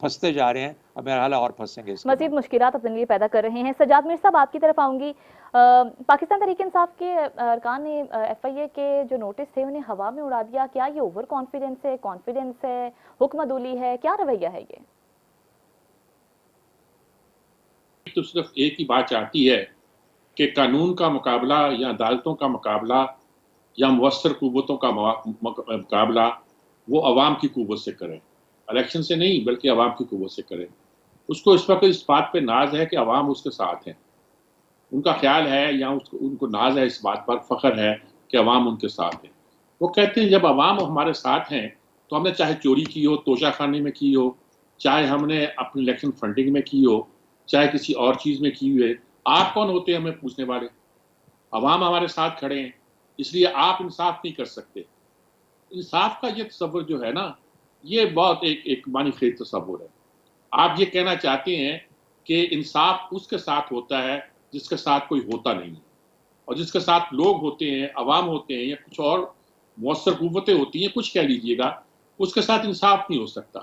پھنستے جا رہے ہیں اور میرا حال اور پھنسیں گے اس کے مزید بعد۔ مشکلات اپنے لیے پیدا کر رہے ہیں۔ سجاد میر صاحب آپ کی طرف آؤں گی۔ پاکستان تحریک انصاف کے ارکان نے ایف آئی اے کے جو نوٹس تھے انہیں ہوا میں اڑا دیا، کیا یہ اوور کانفیڈنس ہے، حکم عدولی ہے، کیا رویہ ہے یہ؟ تو صرف ایک ہی بات چاہتی ہے کہ قانون کا مقابلہ یا عدالتوں کا مقابلہ یا مؤثر قوتوں کا مقابلہ وہ عوام کی قوت سے کریں، الیکشن سے نہیں بلکہ عوام کی قوت سے کریں۔ اس کو اس وقت اس بات پہ ناز ہے کہ عوام اس کے ساتھ ہیں، ان کا خیال ہے یا ان کو ناز ہے، اس بات پر فخر ہے کہ عوام ان کے ساتھ ہیں۔ وہ کہتے ہیں جب عوام ہمارے ساتھ ہیں تو ہم نے چاہے چوری کی ہو، توشہ خانے میں کی ہو، چاہے ہم نے اپنی الیکشن فنڈنگ میں کی ہو، چاہے کسی اور چیز میں کی ہوئے، آپ کون ہوتے ہیں ہمیں پوچھنے والے؟ عوام ہمارے ساتھ کھڑے ہیں، اس لیے آپ انصاف نہیں کر سکتے۔ انصاف کا یہ تصور جو ہے نا، یہ بہت ایک معنی خیز تصور ہے۔ آپ یہ کہنا چاہتے ہیں کہ انصاف اس کے ساتھ ہوتا ہے جس کے ساتھ کوئی ہوتا نہیں ہے، اور جس کے ساتھ لوگ ہوتے ہیں، عوام ہوتے ہیں یا کچھ اور مؤثر قوتیں ہوتی ہیں، کچھ کہہ لیجئے گا، اس کے ساتھ انصاف نہیں ہو سکتا۔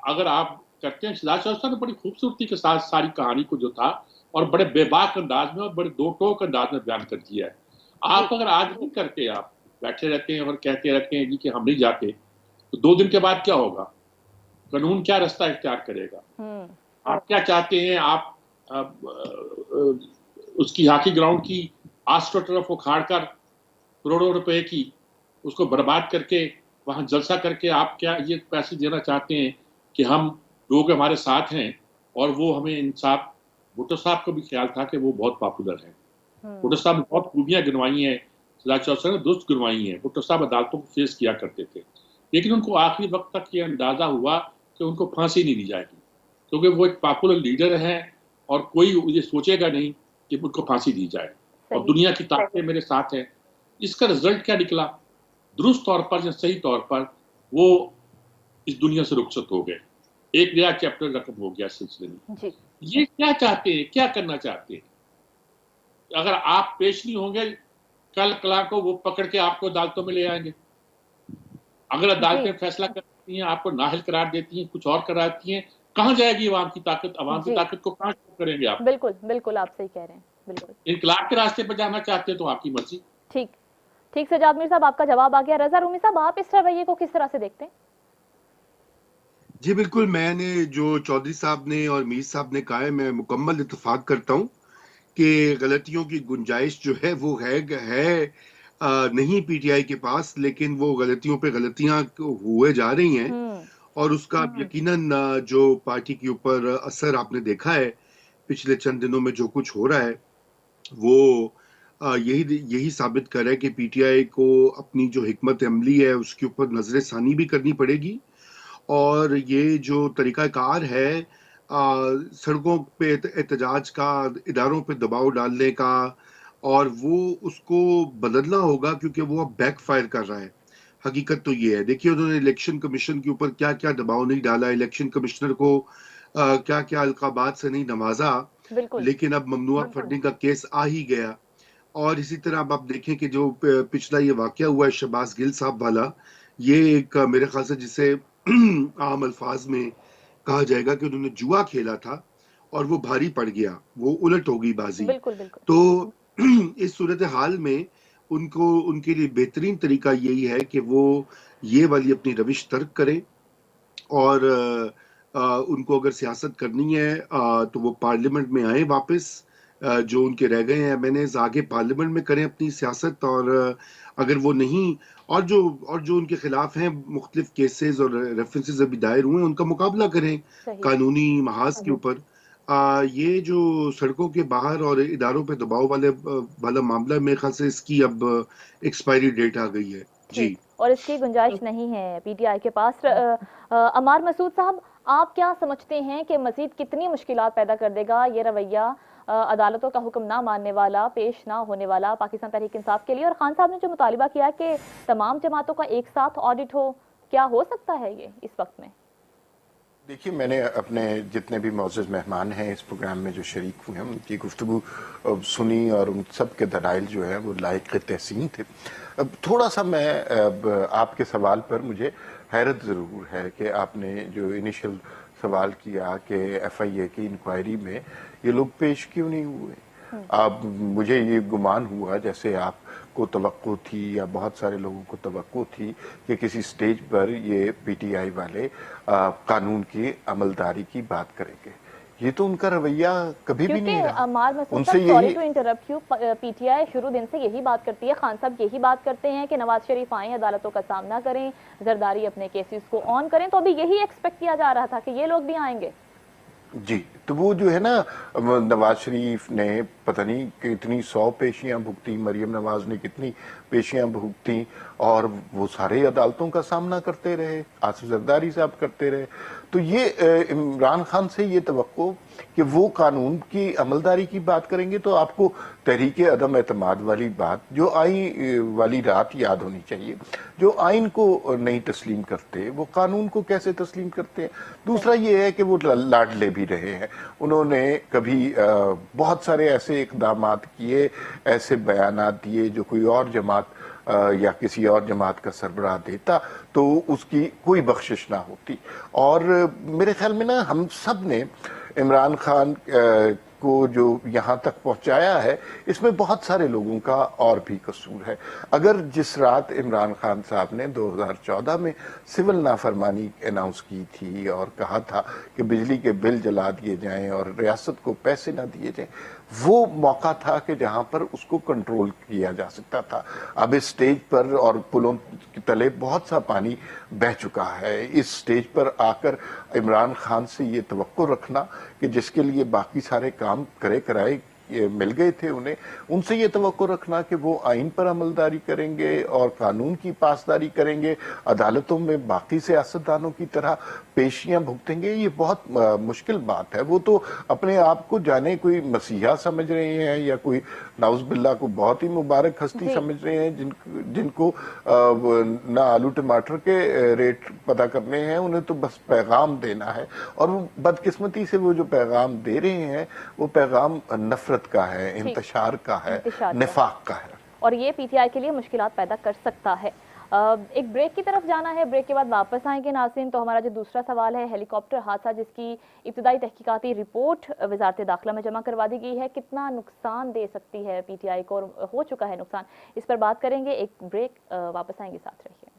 اگر آپ کرتے ہیں، شہزاد شاہ صاحب نے بڑی خوبصورتی کے ساتھ ساری کہانی کو جو تھا اور بڑے بے باک انداز میں اور بڑے دو ٹوک انداز میں بیان کر دیا ہے۔ آپ اگر آج نہیں کرتے، آپ بیٹھے رہتے ہیں اور کہتے رہتے ہیں جی کہ ہم نہیں جاتے، تو 2 دن کے بعد کیا ہوگا؟ قانون کیا رستہ اختیار کرے گا؟ آپ کیا چاہتے ہیں؟ آپ اس کی ہاکی گراؤنڈ کی آسٹرو ٹرف اکھاڑ کر کروڑوں روپے کی اس کو برباد کر کے وہاں جلسہ کر کے آپ کیا یہ پیسے دینا چاہتے ہیں کہ ہم لوگ ہمارے ساتھ ہیں اور وہ ہمیں انصاف؟ بھٹو صاحب کو بھی خیال تھا کہ وہ بہت پاپولر ہیں، بھٹو صاحب نے بہت خوبیاں گنوائی ہیں، شہزاد چودھری نے درست گنوائی ہیں۔ بھٹو صاحب عدالتوں کو فیس کیا کرتے تھے، لیکن ان کو آخری وقت تک یہ اندازہ ہوا کہ ان کو پھانسی نہیں دی جائے گی، کیونکہ وہ ایک پاپولر لیڈر ہیں اور کوئی یہ سوچے گا نہیں کہ ان کو پھانسی دی جائے، اور دنیا کی طاقتیں میرے ساتھ ہیں۔ اس کا رزلٹ کیا نکلا؟ درست طور پر یا صحیح طور پر وہ اس دنیا سے رخصت ہو گئے، ایک نیا چیپٹر رقم ہو گیا اس سلسلے میں۔ یہ کیا چاہتے ہیں، کیا کرنا چاہتے ہیں؟ اگر آپ پیش نہیں ہوں گے کل کلا کو وہ پکڑ کے آپ کو عدالتوں میں لے آئیں گے۔ اگر عدالتیں فیصلہ کرتی ہیں، آپ کو نااہل قرار دیتی ہیں، کچھ اور کراتی ہیں، کہاں جائے گی عوام کی طاقت؟ عوام کی طاقت کو کہاں شروع کریں گے آپ؟ بالکل آپ صحیح کہہ رہے ہیں، بالکل۔ انقلاب کے راستے پہ جانا چاہتے ہیں تو آپ کی مرضی۔ ٹھیک سجاد میر صاحب، آپ کا جواب آ گیا۔ رضا رومی صاحب، آپ اس رویے کو کس طرح سے دیکھتے ہیں؟ جی بالکل، میں نے جو چودھری صاحب نے اور میر صاحب نے کہا ہے میں مکمل اتفاق کرتا ہوں کہ غلطیوں کی گنجائش جو ہے وہ ہے نہیں پی ٹی آئی کے پاس، لیکن وہ غلطیوں پہ غلطیاں ہوئے جا رہی ہیں، اور اس کا یقیناً جو پارٹی کے اوپر اثر آپ نے دیکھا ہے پچھلے چند دنوں میں جو کچھ ہو رہا ہے وہ یہی ثابت کر رہا ہے کہ پی ٹی آئی کو اپنی جو حکمت عملی ہے اس کے اوپر نظر ثانی بھی کرنی پڑے گی، اور یہ جو طریقہ کار ہے سڑکوں پہ احتجاج کا، اداروں پہ دباؤ ڈالنے کا، اور وہ اس کو بدلنا ہوگا، کیونکہ وہ اب بیک فائر کر رہا ہے۔ حقیقت تو یہ ہے، دیکھیے انہوں نے الیکشن کمیشن کے اوپر کیا کیا دباؤ نہیں ڈالا، الیکشن کمشنر کو کیا کیا القابات سے نہیں نوازا، لیکن اب ممنوعہ فنڈنگ کا کیس آ ہی گیا۔ اور اسی طرح اب آپ دیکھیں کہ جو پچھلا یہ واقعہ ہوا ہے شہباز گل صاحب والا، یہ ایک میرے خیال سے جسے عام الفاظ میں کہا جائے گا کہ انہوں نے جوا کھیلا تھا اور وہ بھاری پڑ گیا، وہ الٹ ہو گئی بازی۔ تو اس صورتحال میں ان کے لیے بہترین طریقہ یہی ہے کہ وہ یہ والی اپنی روش ترک کریں، اور ان کو اگر سیاست کرنی ہے تو وہ پارلیمنٹ میں آئیں واپس، جو ان کے رہ گئے ہیں میں نے آگے پارلیمنٹ میں کریں اپنی سیاست، اور اگر وہ نہیں، اور جو ان کے خلاف ہیں مختلف کیسز اور ریفرنسز ابھی دائر ہوئے ہیں ان کا مقابلہ کریں قانونی محاذ کے اوپر۔ یہ جو سڑکوں کے باہر اور اداروں پہ دباؤ والا معاملہ میرے خیال سے اس کی اب ایکسپائری ڈیٹ آ گئی ہے۔ جی، اور اس کی گنجائش نہیں ہے پی ٹی آئی کے پاس۔ عمار مسعود صاحب، آپ کیا سمجھتے ہیں کہ مزید کتنی مشکلات پیدا کر دے گا یہ رویہ عدالتوں کا حکم نہ ماننے والا، پیش نہ ہونے والا پاکستان تحریک انصاف کے لیے؟ اور خان صاحب نے جو مطالبہ کیا کہ تمام جماعتوں کا ایک ساتھ آڈٹ ہو، کیا ہو سکتا ہے یہ اس وقت میں؟ دیکھیے، میں نے اپنے جتنے بھی معزز مہمان ہیں اس پروگرام میں جو شریک ہوئے ہیں ان کی گفتگو سنی، اور ان سب کے دلائل جو ہے وہ لائق تحسین تھے۔ اب تھوڑا سا میں آپ کے سوال پر مجھے حیرت ضرور ہے کہ آپ نے جو انیشل سوال کیا کہ ایف آئی اے کی انکوائری میں یہ لوگ پیش کیوں نہیں ہوئے. اب مجھے یہ گمان ہوا جیسے آپ کو توقع تھی یا بہت سارے لوگوں کو توقع تھی کہ کسی سٹیج پر یہ پی ٹی آئی والے قانون کی عملداری کی بات کریں گے. یہ تو ان کا رویہ کبھی بھی نہیں کیونکہ رہا. عمار مسعود صاحب، sorry to interrupt you, P T I شروع دن سے یہی بات کرتی ہے، خان صاحب یہی بات کرتے ہیں کہ نواز شریف آئیں، عدالتوں کا سامنا کریں، زرداری اپنے کیسز کو آن کریں، تو ابھی یہی ایکسپیکٹ کیا جا رہا تھا کہ یہ لوگ بھی آئیں گے. جی تو وہ جو ہے نا نواز شریف نے پتہ نہیں کتنی 100 پیشیاں بھگتی، مریم نواز نے کتنی پیشیاں بھگتی، اور وہ سارے عدالتوں کا سامنا کرتے رہے، آصف زرداری صاحب کرتے رہے. تو یہ عمران خان سے یہ توقع کہ وہ قانون کی عملداری کی بات کریں گے، تو آپ کو تحریک عدم اعتماد والی بات جو آئین والی رات یاد ہونی چاہیے. جو آئین کو نہیں تسلیم کرتے وہ قانون کو کیسے تسلیم کرتے ہیں؟ دوسرا یہ ہے کہ وہ لاڈلے بھی رہے ہیں. انہوں نے کبھی بہت سارے ایسے اقدامات کیے، ایسے بیانات دیے جو کوئی اور جماعت یا کسی اور جماعت کا سربراہ دیتا تو اس کی کوئی بخشش نہ ہوتی. اور میرے خیال میں نا ہم سب نے عمران خان کو جو یہاں تک پہنچایا ہے اس میں بہت سارے لوگوں کا اور بھی قصور ہے. اگر جس رات عمران خان صاحب نے 2014 میں سول نافرمانی اناؤنس کی تھی اور کہا تھا کہ بجلی کے بل جلا دیے جائیں اور ریاست کو پیسے نہ دیے جائیں، وہ موقع تھا کہ جہاں پر اس کو کنٹرول کیا جا سکتا تھا. اب اس سٹیج پر اور پلوں کے تلے بہت سا پانی بہہ چکا ہے. اس سٹیج پر آ کر عمران خان سے یہ توقع رکھنا کہ جس کے لیے باقی سارے کام کرائے مل گئے تھے انہیں، ان سے یہ توقع رکھنا کہ وہ آئین پر عملداری کریں گے اور قانون کی پاسداری کریں گے، عدالتوں میں باقی سیاستدانوں کی طرح پیشیاں بھگتیں گے، یہ بہت مشکل بات ہے. وہ تو اپنے آپ کو جانے کوئی مسیحا سمجھ رہے ہیں یا کوئی نعوذ باللہ کو بہت ہی مبارک ہستی سمجھ رہے ہیں جن کو نہ آلو ٹماٹر کے ریٹ پتہ کرنے ہیں، انہیں تو بس پیغام دینا ہے. اور وہ بدقسمتی سے وہ جو پیغام دے رہے ہیں وہ پیغام نفرت کا ہے، انتشار کا ہے، نفاق کا ہے، اور یہ پی ٹی آئی کے لیے مشکلات پیدا کر سکتا ہے. ایک بریک کی طرف جانا ہے، بریک کے بعد واپس آئیں گے ناظرین. تو ہمارا جو دوسرا سوال ہے، ہیلی کاپٹر حادثہ جس کی ابتدائی تحقیقاتی رپورٹ وزارت داخلہ میں جمع کروا دی گئی ہے، کتنا نقصان دے سکتی ہے پی ٹی آئی کو، اور ہو چکا ہے نقصان، اس پر بات کریں گے. ایک بریک، واپس آئیں گے، ساتھ رہیے.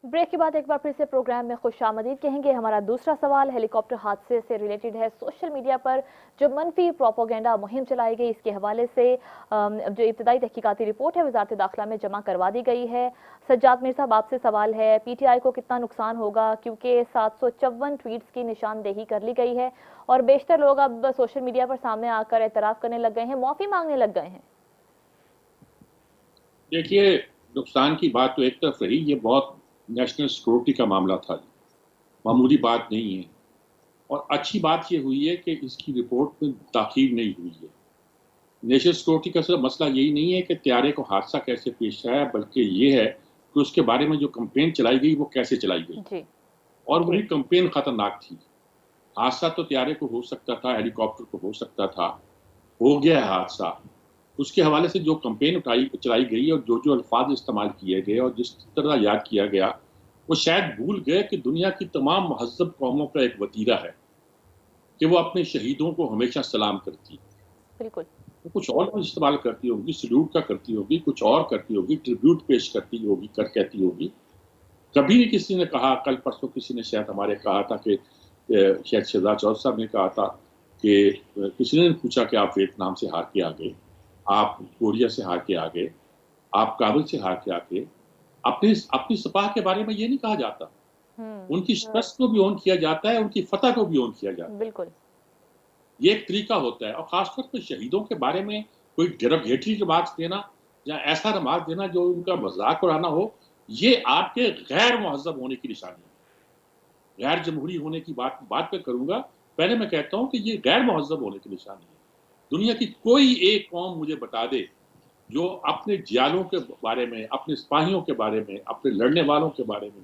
بریک کے بعد ایک بار پھر سے پروگرام میں خوش آمدید کہیں گے. ہمارا دوسرا سوال ہیلی کاپٹر حادثے سے ریلیٹڈ ہے. سوشل میڈیا پر جو منفی پروپیگنڈا مہم چلائی گئی، اس کے حوالے سے جو ابتدائی تحقیقاتی رپورٹ ہے وزارت داخلہ میں جمع کروا دی گئی ہے. سجاد میر صاحب، آپ سے سوال ہے، پی ٹی آئی کو کتنا نقصان ہوگا؟ کیونکہ 754 ٹویٹس کی نشاندہی کر لی گئی ہے اور بیشتر لوگ اب سوشل میڈیا پر سامنے آ کر اعتراف کرنے لگ گئے ہیں، معافی مانگنے لگ گئے ہیں. دیکھیے، نقصان کی بات تو ایک طرف رہی، یہ بہت نیشنل سیکورٹی کا معاملہ تھا، معمولی بات نہیں ہے. اور اچھی بات یہ ہوئی ہے کہ اس کی رپورٹ میں تاخیر نہیں ہوئی ہے. نیشنل سیکورٹی کا صرف مسئلہ یہی نہیں ہے کہ طیارے کو حادثہ کیسے پیش آیا، بلکہ یہ ہے کہ اس کے بارے میں جو کمپین چلائی گئی وہ کیسے چلائی گئی. اور وہی کمپین خطرناک تھی. حادثہ تو طیارے کو ہو سکتا تھا، ہیلی کاپٹر کو ہو سکتا تھا، ہو گیا حادثہ. اس کے حوالے سے جو کمپین چلائی گئی اور جو الفاظ استعمال کیے گئے اور جس طرح یاد کیا گیا، وہ شاید بھول گئے کہ دنیا کی تمام مہذب قوموں کا ایک وتیرہ ہے کہ وہ اپنے شہیدوں کو ہمیشہ سلام کرتی. بالکل. وہ کچھ اور استعمال کرتی ہوگی، سلوٹ کا کرتی ہوگی، کچھ اور کرتی ہوگی، ٹریبیوٹ پیش کرتی ہوگی، کہتی ہوگی. کبھی بھی کسی نے کہا، کل پرسوں کسی نے شاید ہمارے کہا تھا کہ شاید شہزاد چودھری صاحب نے کہا تھا کہ کسی نے پوچھا کہ آپ ویتنام سے ہار کے آ گئے، آپ کوریا سے ہار کے آگے، آپ کابل سے ہار کے آگے. اپنی سپاہ کے بارے میں یہ نہیں کہا جاتا. ان کی شکست کو بھی اون کیا جاتا ہے، ان کی فتح کو بھی اون کیا جاتا ہے. بالکل. یہ ایک طریقہ ہوتا ہے. اور خاص طور پہ شہیدوں کے بارے میں کوئی ڈیروگیٹری ریمارکس دینا یا ایسا ریمارک دینا جو ان کا مذاق اڑانا ہو، یہ آپ کے غیر مہذب ہونے کی نشانی ہے. غیر جمہوری ہونے کی بات پہ کروں گا. پہلے میں کہتا ہوں کہ یہ غیر مہذب ہونے کی نشانی ہے. دنیا کی کوئی ایک قوم مجھے بتا دے جو اپنے جیالوں کے بارے میں، اپنے سپاہیوں کے بارے میں، اپنے لڑنے والوں کے بارے میں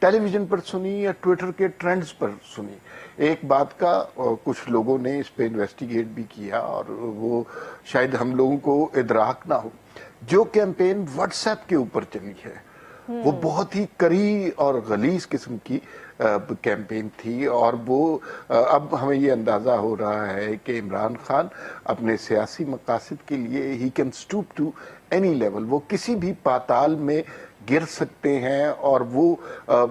ٹیلی ویژن پر سنی یا ٹویٹر کے ٹرینڈز پر سنی. ایک بات کا کچھ لوگوں نے اس پہ انویسٹیگیٹ بھی کیا اور وہ شاید ہم لوگوں کو ادراک نہ ہو. جو کیمپین واٹس ایپ کے اوپر چلی ہے وہ بہت ہی کڑی اور غلیظ قسم کی کیمپین تھی, اور وہ اب ہمیں یہ اندازہ ہو رہا ہے کہ عمران خان اپنے سیاسی مقاصد کے لیے ہی can stoop to any level. وہ کسی بھی پاتال میں گر سکتے ہیں, اور وہ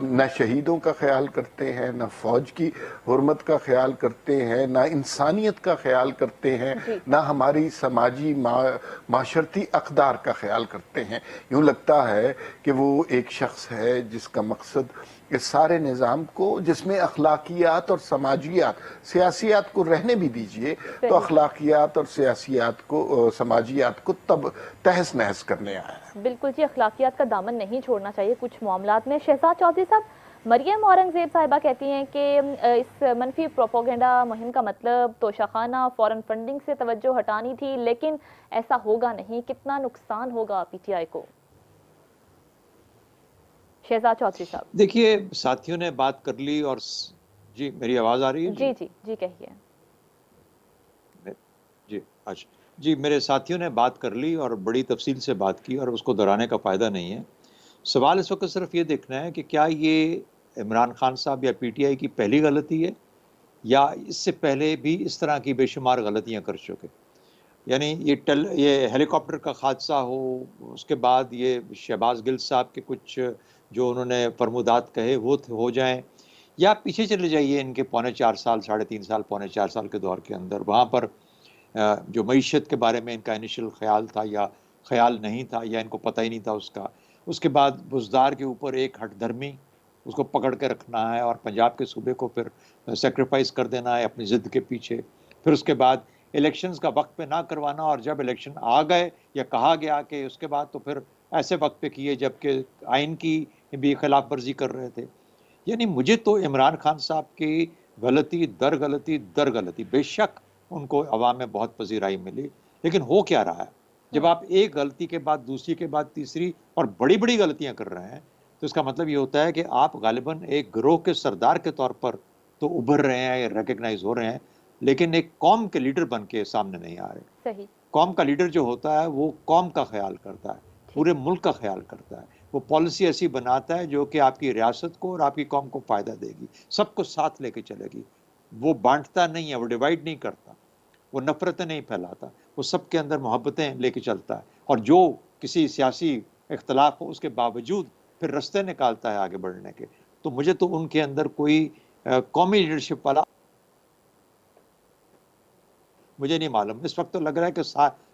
نہ شہیدوں کا خیال کرتے ہیں, نہ فوج کی حرمت کا خیال کرتے ہیں, نہ انسانیت کا خیال کرتے ہیں, نہ ہماری سماجی معاشرتی اقدار کا خیال کرتے ہیں. یوں لگتا ہے کہ وہ ایک شخص ہے جس کا مقصد اس سارے نظام کو, جس میں اخلاقیات اور سماجیات, سیاسیات کو رہنے بھی دیجئے, تو اخلاقیات اور سیاسیات کو, سماجیات کو تب تہس نہس کرنے آیا ہے. بالکل جی, اخلاقیات کا دامن نہیں چھوڑنا چاہیے کچھ معاملات میں. شہزاد چودھری صاحب, مریم اورنگزیب صاحبہ کہتی ہیں کہ اس منفی پروپیگنڈا مہم کا مطلب توشہ خانہ فورن فنڈنگ سے توجہ ہٹانی تھی, لیکن ایسا ہوگا نہیں. کتنا نقصان ہوگا پی ٹی آئی کو؟ شہزاد چودھری صاحب. دیکھیے, ساتھیوں نے بات کر لی اور جی میری آواز آ رہی ہے؟ جی جی جی کہیے. جی اچھا جی, میرے ساتھیوں نے بات کر لی اور بڑی تفصیل سے بات کی, اور اس کو دہرانے کا فائدہ نہیں ہے. سوال اس وقت صرف یہ دیکھنا ہے کہ کیا یہ عمران خان صاحب یا پی ٹی آئی کی پہلی غلطی ہے, یا اس سے پہلے بھی اس طرح کی بے شمار غلطیاں کر چکے. یعنی یہ ہیلی کاپٹر کا حادثہ ہو, اس کے بعد یہ شہباز گل صاحب کے کچھ جو انہوں نے فرمودات کہے وہ ہو جائیں, یا پیچھے چلے جائیے ان کے 3.25 سال 3.5 سال 4.25 سال کے دور کے اندر, وہاں پر جو معیشت کے بارے میں ان کا انیشل خیال تھا یا خیال نہیں تھا, یا ان کو پتہ ہی نہیں تھا اس کا. اس کے بعد بزدار کے اوپر ایک ہٹ دھرمی, اس کو پکڑ کے رکھنا ہے, اور پنجاب کے صوبے کو پھر سیکریفائز کر دینا ہے اپنی ضد کے پیچھے. پھر اس کے بعد الیکشنز کا وقت پہ نہ کروانا, اور جب الیکشن آ گئے یا کہا گیا کہ اس کے بعد, تو پھر ایسے وقت پہ کیے جب کہ آئین کی بھی خلاف ورزی کر رہے تھے. یعنی مجھے تو عمران خان صاحب کی غلطی در غلطی در غلطی, بے شک ان کو عوام میں بہت پذیرائی ملی, لیکن ہو کیا رہا ہے جب آپ ایک غلطی کے بعد دوسری کے بعد تیسری اور بڑی بڑی غلطیاں کر رہے ہیں, تو اس کا مطلب یہ ہوتا ہے کہ آپ غالباً ایک گروہ کے سردار کے طور پر تو ابھر رہے ہیں یا ریکگنائز ہو رہے ہیں, لیکن ایک قوم کے لیڈر بن کے سامنے نہیں آ رہے. صحیح. قوم کا لیڈر جو ہوتا ہے وہ قوم کا خیال کرتا ہے, پورے ملک کا خیال کرتا ہے, وہ پالیسی ایسی بناتا ہے جو کہ آپ کی ریاست کو اور آپ کی قوم کو فائدہ دے گی, سب کو ساتھ لے کے چلے گی. وہ بانٹتا نہیں ہے, وہ ڈیوائیڈ نہیں کرتا, وہ نفرتیں نہیں پھیلاتا, وہ سب کے اندر محبتیں لے کے چلتا ہے, اور جو کسی سیاسی اختلاف ہو اس کے باوجود پھر رستے نکالتا ہے آگے بڑھنے کے. تو مجھے تو ان کے اندر کوئی قومی لیڈرشپ والا مجھے نہیں معلوم. اس وقت تو لگ رہا ہے کہ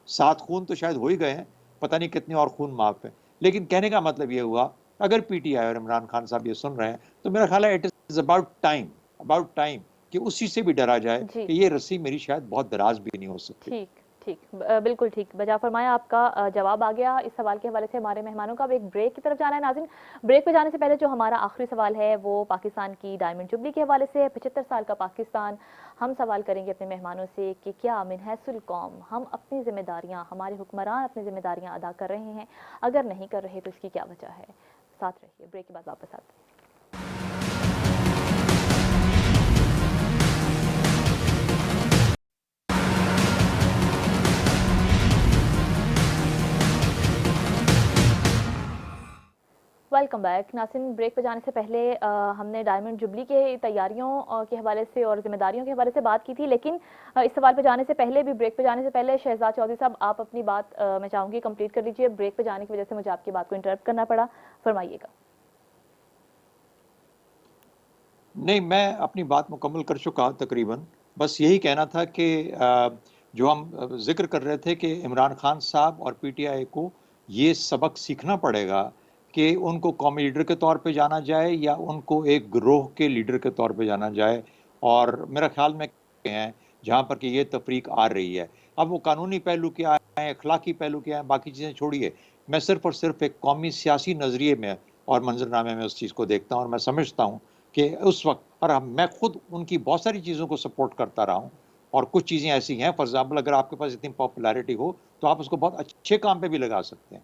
7 خون تو شاید ہو ہی گئے ہیں, پتہ نہیں کتنے اور خون معاف ہیں. لیکن کہنے کا مطلب یہ ہوا, اگر پی ٹی آئی اور عمران خان صاحب یہ سن رہے ہیں, تو میرا خیال ہے اٹ از اباؤٹ ٹائم کہ اسی سے بھی ڈرا جائے کہ یہ رسی میری شاید بہت دراز بھی نہیں ہو سکتی. ٹھیک ٹھیک, بالکل ٹھیک, بجا فرمایا. آپ کا جواب آ گیا. اس سوال کے حوالے سے ہمارے مہمانوں کا اب ایک بریک کی طرف جانا ہے. ناظرین, بریک پہ جانے سے پہلے جو ہمارا آخری سوال ہے وہ پاکستان کی ڈائمنڈ جبلی کے حوالے سے ہے. 75 سال کا پاکستان. ہم سوال کریں گے اپنے مہمانوں سے کہ کیا من حیث القوم ہم اپنی ذمہ داریاں, ہمارے حکمران اپنی ذمہ داریاں ادا کر رہے ہیں؟ اگر نہیں کر رہے تو اس کی کیا وجہ ہے؟ ساتھ رہیے, بریک کے بعد واپس آتے ہیں. Welcome back. ناظرین, بریک پہ جانے سے پہلے ہم نے ڈائمنڈ جبلی کے تیاریوں کے حوالے سے اور ذمہ داریوں کے حوالے سے بات کی تھی, لیکن اس سوال پہ جانے سے پہلے بھی, بریک پہ جانے سے پہلے شہزاد چودھری صاحب آپ اپنی بات میں چاہوں گی کمپلیٹ کر لیجئے. بریک پہ جانے کی وجہ سے مجھے آپ کی بات کو انٹرپٹ کرنا پڑا, فرمائیے گا. نہیں, میں اپنی بات مکمل کر چکا تقریباً. بس یہی کہنا تھا کہ جو ہم ذکر کر رہے تھے کہ عمران خان صاحب اور پی ٹی آئی کو یہ سبق سیکھنا پڑے گا کہ ان کو قومی لیڈر کے طور پہ جانا جائے یا ان کو ایک گروہ کے لیڈر کے طور پہ جانا جائے. اور میرا خیال میں ہیں جہاں پر کہ یہ تفریق آ رہی ہے, اب وہ قانونی پہلو کیا ہے, اخلاقی پہلو کیا ہے, باقی چیزیں چھوڑیے. میں صرف اور صرف ایک قومی سیاسی نظریے میں اور منظرنامے میں اس چیز کو دیکھتا ہوں, اور میں سمجھتا ہوں کہ اس وقت, اور میں خود ان کی بہت ساری چیزوں کو سپورٹ کرتا رہا ہوں, اور کچھ چیزیں ایسی ہیں, فار ایگزامپل اگر آپ کے پاس اتنی پاپولیرٹی ہو تو آپ اس کو بہت اچھے کام پہ بھی لگا سکتے ہیں.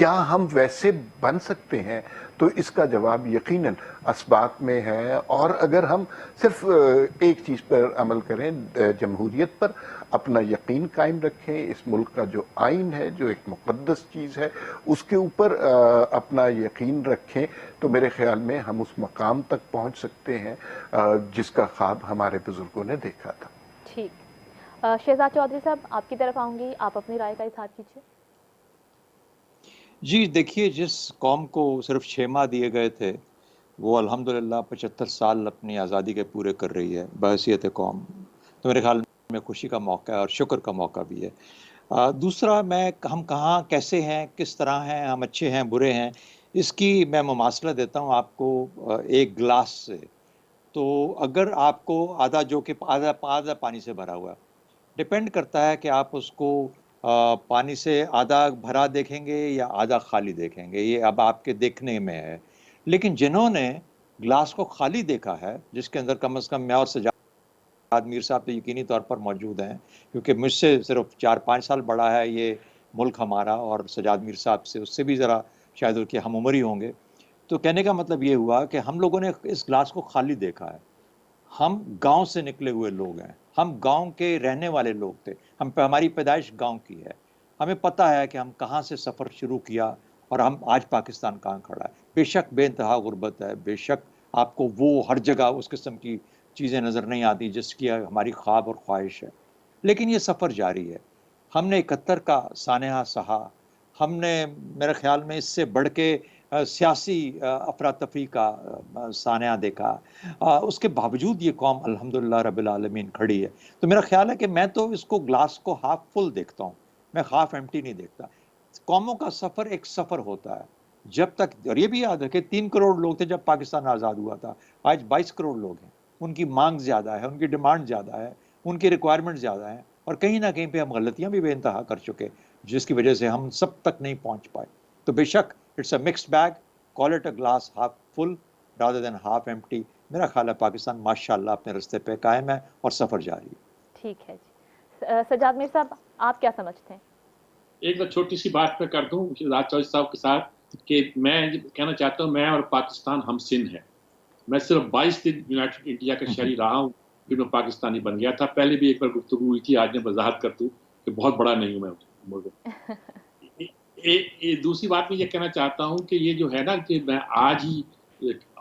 کیا ہم ویسے بن سکتے ہیں؟ تو اس کا جواب یقیناً اسباق میں ہے، اور اگر ہم صرف ایک چیز پر عمل کریں، جمہوریت پر اپنا یقین قائم رکھیں، اس ملک کا جو آئین ہے، جو ایک مقدس چیز ہے، اس کے اوپر اپنا یقین رکھیں، تو میرے خیال میں ہم اس مقام تک پہنچ سکتے ہیں جس کا خواب ہمارے بزرگوں نے دیکھا تھا۔ ٹھیک، شہزاد چودھری صاحب آپ کی طرف آؤں گی، آپ اپنی رائے کا اظہار کیجیے۔ جی دیکھیے، جس قوم کو صرف 6 ماہ دیے گئے تھے وہ الحمدللہ 75 سال اپنی آزادی کے پورے کر رہی ہے بحیثیت قوم، تو میرے خیال میں خوشی کا موقع ہے اور شکر کا موقع بھی ہے۔ دوسرا، ہم کہاں کیسے ہیں، کس طرح ہیں، ہم اچھے ہیں برے ہیں، اس کی میں مماثلت دیتا ہوں آپ کو ایک گلاس سے۔ تو اگر آپ کو آدھا، جو کہ آدھا پانی سے بھرا ہوا ہے، ڈپینڈ کرتا ہے کہ آپ اس کو پانی سے آدھا بھرا دیکھیں گے یا آدھا خالی دیکھیں گے، یہ اب آپ کے دیکھنے میں ہے۔ لیکن جنہوں نے گلاس کو خالی دیکھا ہے، جس کے اندر کم از کم میں اور سجاد میر صاحب تو یقینی طور پر موجود ہیں، کیونکہ مجھ سے صرف 4-5 سال بڑا ہے یہ ملک ہمارا، اور سجاد میر صاحب سے اس سے بھی ذرا شاید ان کے ہم عمری ہوں گے۔ تو کہنے کا مطلب یہ ہوا کہ ہم لوگوں نے اس گلاس کو خالی دیکھا ہے۔ ہم گاؤں سے نکلے ہوئے لوگ ہیں، ہم گاؤں کے رہنے والے لوگ تھے، ہماری پیدائش گاؤں کی ہے، ہمیں پتہ ہے کہ ہم کہاں سے سفر شروع کیا اور ہم آج پاکستان کہاں کھڑا ہے۔ بے شک بے انتہا غربت ہے، بے شک آپ کو وہ ہر جگہ اس قسم کی چیزیں نظر نہیں آتی جس کی ہماری خواب اور خواہش ہے، لیکن یہ سفر جاری ہے۔ ہم نے 71 کا سانحہ سہا، ہم نے میرے خیال میں اس سے بڑھ کے سیاسی افراتفری کا سانحہ دیکھا، اس کے باوجود یہ قوم الحمدللہ رب العالمین کھڑی ہے۔ تو میرا خیال ہے کہ میں تو اس کو گلاس کو ہاف فل دیکھتا ہوں، میں ہاف ایمٹی نہیں دیکھتا۔ قوموں کا سفر ایک سفر ہوتا ہے، جب تک، اور یہ بھی یاد رکھے 3 کروڑ لوگ تھے جب پاکستان آزاد ہوا تھا، آج 22 کروڑ لوگ ہیں، ان کی مانگ زیادہ ہے، ان کی ڈیمانڈ زیادہ ہے، ان کی ریکوائرمنٹ زیادہ ہیں، اور کہیں نہ کہیں پہ ہم غلطیاں بھی بے انتہا کر چکے، جس کی وجہ سے ہم سب تک نہیں پہنچ پائے۔ تو بے شک it's a mixed bag, call it a glass half full rather than half empty۔ میرا خیال ہے پاکستان ماشاءاللہ اپنے رستے پہ قائم ہے اور سفر جاری ہے۔ ٹھیک ہے جی، سجاد میر صاحب آپ کیا سمجھتے ہیں؟ ایک چھوٹی سی بات میں کر دوں شہزاد چودھری صاحب کے ساتھ، کہ میں کہنا چاہتا ہوں میں اور پاکستان ہم سن ہیں۔ میں صرف 22 دن یونائٹڈ انڈیا کا شہری رہا ہوں، پھر میں پاکستانی بن گیا تھا۔ پہلے بھی ایک بار گفتگو ہوئی تھی، آج میں وضاحت کر دوں کہ بہت بڑا نہیں ہوں میں۔ دوسری بات میں یہ کہنا چاہتا ہوں کہ یہ جو ہے نا، کہ میں آج ہی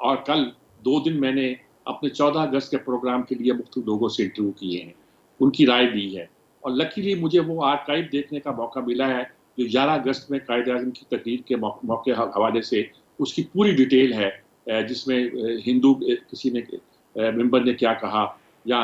اور کل 2 دن میں نے اپنے 14 اگست کے پروگرام کے لیے مختلف لوگوں سے انٹرویو کیے ہیں، ان کی رائے لی ہے، اور لکیلی مجھے وہ آرکائیو دیکھنے کا موقع ملا ہے جو 11 اگست میں قائد اعظم کی تقریر کے موقع حوالے سے اس کی پوری ڈیٹیل ہے، جس میں ہندو کسی نے ممبر نے کیا کہا، یا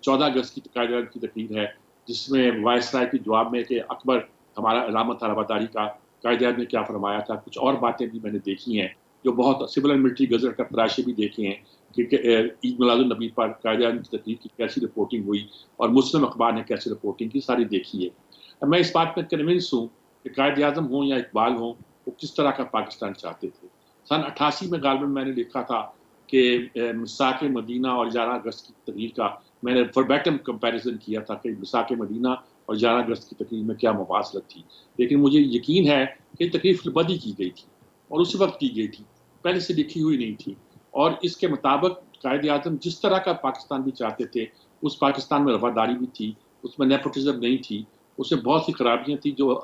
14 اگست کی قائد اعظم کی تقریر ہے جس میں وائس رائے کے جواب میں کہ اکبر ہمارا علامت رواداری کا قائد اعظم نے کیا فرمایا تھا۔ کچھ اور باتیں بھی میں نے دیکھی ہیں جو بہت، سول اینڈ ملٹری گزٹ کا تراشے بھی دیکھے ہیں کہ عید میلاد النبی پر قائد اعظم کی تقریر کی کیسی رپورٹنگ ہوئی، اور مسلم اخبار نے کیسی رپورٹنگ کی، ساری دیکھی ہے۔ میں اس بات میں کنونس ہوں کہ قائد اعظم ہوں یا اقبال ہوں، وہ کس طرح کا پاکستان چاہتے تھے۔ سن 88 میں غالباً میں نے لکھا تھا کہ مساک مدینہ اور 11 اگست کی تقریر کا میں نے فربیٹم کمپیریزن کیا تھا کہ مساک مدینہ اور 11 اگست کی تقریر میں کیا مفاصلت تھی، لیکن مجھے یقین ہے کہ تقریر فلبدی کی گئی تھی اور اسی وقت کی گئی تھی، پہلے سے لکھی ہوئی نہیں تھی، اور اس کے مطابق قائد اعظم جس طرح کا پاکستان بھی چاہتے تھے، اس پاکستان میں وفاداری بھی تھی، اس میں نیپوٹزم نہیں تھی، اس میں بہت سی خرابیاں تھیں جو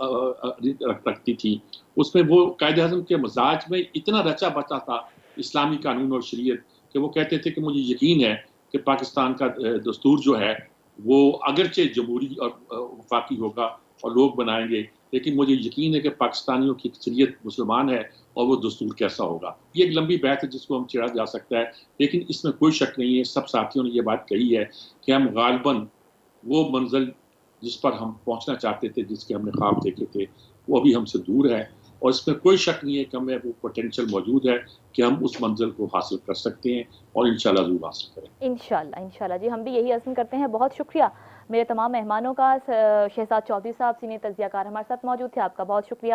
رکھتی تھی، اس میں وہ قائد اعظم کے مزاج میں اتنا رچا بچا تھا اسلامی قانون اور شریعت کہ وہ کہتے تھے کہ مجھے یقین ہے کہ پاکستان کا دستور جو ہے وہ اگرچہ جمہوری اور وفاقی ہوگا اور لوگ بنائیں گے، لیکن مجھے یقین ہے کہ پاکستانیوں کی اکثریت مسلمان ہے اور وہ دستور کیسا ہوگا۔ یہ ایک لمبی بحث ہے جس کو ہم چھیڑا جا سکتا ہے، لیکن اس میں کوئی شک نہیں ہے، سب ساتھیوں نے یہ بات کہی ہے کہ ہم غالباً وہ منزل جس پر ہم پہنچنا چاہتے تھے، جس کے ہم نے خواب دیکھے تھے، وہ ابھی ہم سے دور ہے، اور اس میں کوئی شک نہیں ہے کہ ہمیں وہ پوٹینشیل موجود ہے کہ ہم اس منزل کو حاصل کر سکتے ہیں، اور انشاءاللہ ضرور حاصل کریں۔ انشاءاللہ انشاءاللہ جی، ہم بھی یہی عزم کرتے ہیں۔ بہت شکریہ میرے تمام مہمانوں کا شہزاد چودھری صاحب سینئر تجزیہ کار ہمارے ساتھ موجود تھے، آپ کا بہت شکریہ.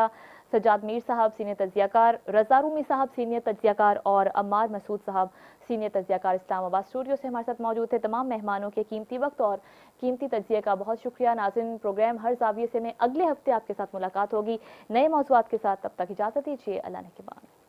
سجاد میر صاحب سینئر تجزیہ کار، رضا رومی صاحب سینئر تجزیہ کار اور عمار مسعود صاحب سینئر تجزیہ کار اسلام آباد اسٹوڈیو سے ہمارے ساتھ موجود تھے. تمام مہمانوں کے قیمتی وقت اور قیمتی تجزیے کا بہت شکریہ. ناظرین، پروگرام ہر زاویے سے میں اگلے ہفتے آپ کے ساتھ ملاقات ہوگی نئے موضوعات کے ساتھ. تب تک اجازت دیجیے. اللہ نگہبان.